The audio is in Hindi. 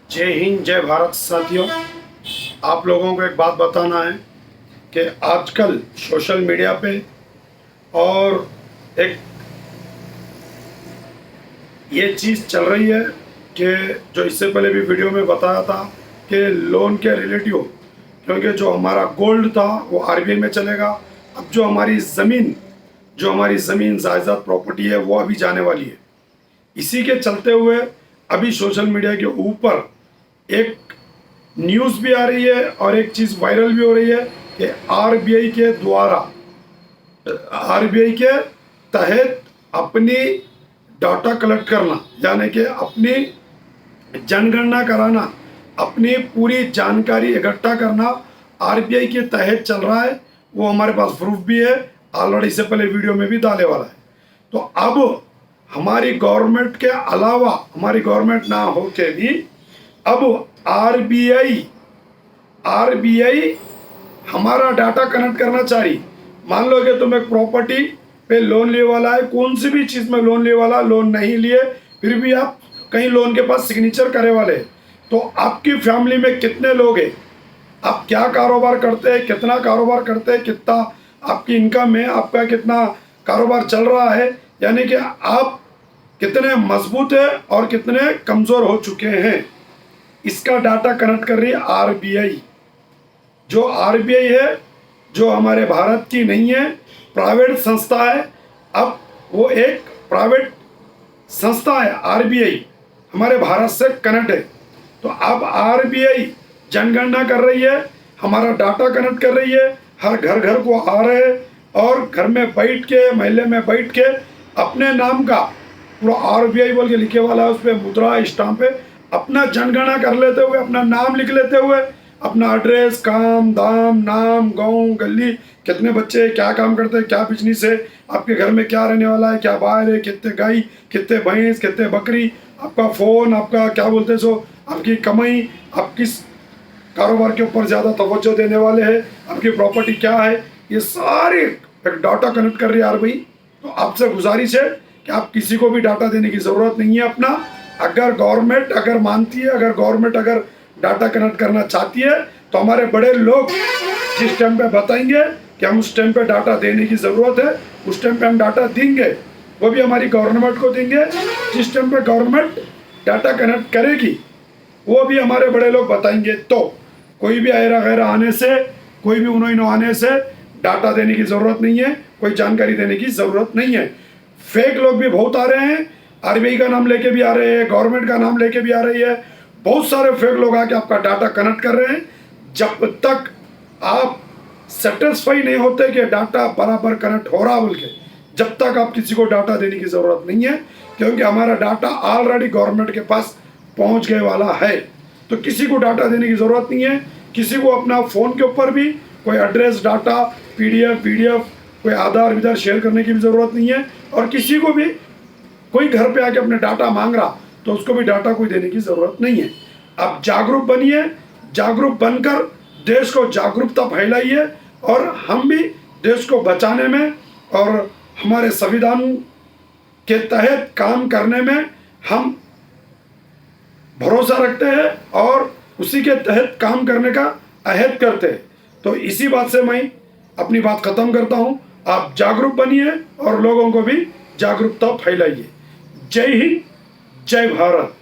जय हिंद जय भारत साथियों। आप लोगों को एक बात बताना है कि आजकल सोशल मीडिया पे और एक ये चीज़ चल रही है कि जो इससे पहले भी वीडियो में बताया था कि लोन के रिलेटिव, क्योंकि जो हमारा गोल्ड था वो आरबीआई में चलेगा। अब जो हमारी ज़मीन जायदाद प्रॉपर्टी है वो अभी जाने वाली है। इसी के चलते हुए अभी सोशल मीडिया के ऊपर एक न्यूज़ भी आ रही है और एक चीज़ वायरल भी हो रही है कि आरबीआई के तहत अपनी डाटा कलेक्ट करना, यानी कि अपनी जनगणना कराना, अपनी पूरी जानकारी इकट्ठा करना आरबीआई के तहत चल रहा है। वो हमारे पास प्रूफ भी है, ऑलरेडी इससे पहले वीडियो में भी डाले वाला है। तो अब हमारी गवर्नमेंट के अलावा, हमारी गवर्नमेंट ना हो के भी अब आरबीआई हमारा डाटा कनेक्ट करना चाह रही। मान लो कि तुम एक प्रॉपर्टी पे लोन लिए वाला है, कौन सी भी चीज़ में लोन लिए वाला, लोन नहीं लिए फिर भी आप कहीं लोन के पास सिग्नेचर करे वाले, तो आपकी फैमिली में कितने लोग हैं, आप क्या कारोबार करते हैं, कितना कारोबार करते हैं, कितना आपकी इनकम है, आपका कितना कारोबार चल रहा है, यानी कि आप कितने मजबूत है और कितने कमज़ोर हो चुके हैं, इसका डाटा कनेक्ट कर रही है आरबीआई। जो आरबीआई है, जो हमारे भारत की नहीं है, प्राइवेट संस्था है। अब वो एक प्राइवेट संस्था है, आरबीआई हमारे भारत से कनेक्ट है। तो अब आरबीआई जनगणना कर रही है, हमारा डाटा कनेक्ट कर रही है, हर घर घर को आ रहे हैं और घर में बैठ के, महल्ले में बैठ के अपने नाम का पूरा आरबीआई बोल के लिखे वाला है, उस पर मुद्रा स्टाम्प है, अपना जनगणना कर लेते हुए, अपना नाम लिख लेते हुए, अपना एड्रेस, काम धाम, नाम, गांव, गली, कितने बच्चे, क्या काम करते हैं, क्या बिजनेस है, आपके घर में क्या रहने वाला है, क्या बाहर है, कितने गाय, कितने भैंस, कितने बकरी, आपका फ़ोन, आपका क्या बोलते हैं सो, आपकी कमाई, आप किस कारोबार के ऊपर ज़्यादा तवज्जो देने वाले हैं, आपकी प्रॉपर्टी क्या है, ये सारे एक डाटा कनेक्ट कर रही है आरबीआई। तो आपसे गुजारिश है कि आप किसी को भी डाटा देने की ज़रूरत नहीं है अपना। अगर गवर्नमेंट अगर मानती है, अगर गवर्नमेंट अगर डाटा कनेक्ट करना चाहती है, तो हमारे बड़े लोग जिस टाइम पे बताएंगे कि हम उस टाइम पे डाटा देने की ज़रूरत है, उस टाइम पे हम डाटा देंगे, वो भी हमारी गवर्नमेंट को देंगे। जिस टाइम पे गवर्नमेंट डाटा कनेक्ट करेगी वो भी हमारे बड़े लोग बताएंगे। तो कोई भी ऐरा गैरा आने से, कोई भी उन्होंने आने से डाटा देने की ज़रूरत नहीं है, कोई जानकारी देने की ज़रूरत नहीं है। फेक लोग भी बहुत आ रहे हैं, आरबीआई का नाम लेके भी आ रहे हैं, गवर्नमेंट का नाम लेके भी आ रही है, बहुत सारे फेक लोग आके आपका डाटा कनेक्ट कर रहे हैं। जब तक आप सेटिस्फाई नहीं होते कि डाटा बराबर कनेक्ट हो रहा बोल के, जब तक आप किसी को डाटा देने की ज़रूरत नहीं है, क्योंकि हमारा डाटा ऑलरेडी गवर्नमेंट के पास पहुंच गए वाला है। तो किसी को डाटा देने की ज़रूरत नहीं है। किसी को अपना फ़ोन के ऊपर भी कोई एड्रेस, डाटा, पीडीएफ, कोई आधार विधार शेयर करने की भी ज़रूरत नहीं है। और किसी को भी कोई घर पे आके अपने डाटा मांग रहा तो उसको भी डाटा कोई देने की ज़रूरत नहीं है। आप जागरूक बनिए, जागरूक बनकर देश को जागरूकता फैलाइए और हम भी देश को बचाने में और हमारे संविधान के तहत काम करने में हम भरोसा रखते हैं और उसी के तहत काम करने का अहद करते हैं। तो इसी बात से मैं अपनी बात ख़त्म करता हूँ। आप जागरूक बनिए और लोगों को भी जागरूकता फैलाइए। जय हिंद जय भारत।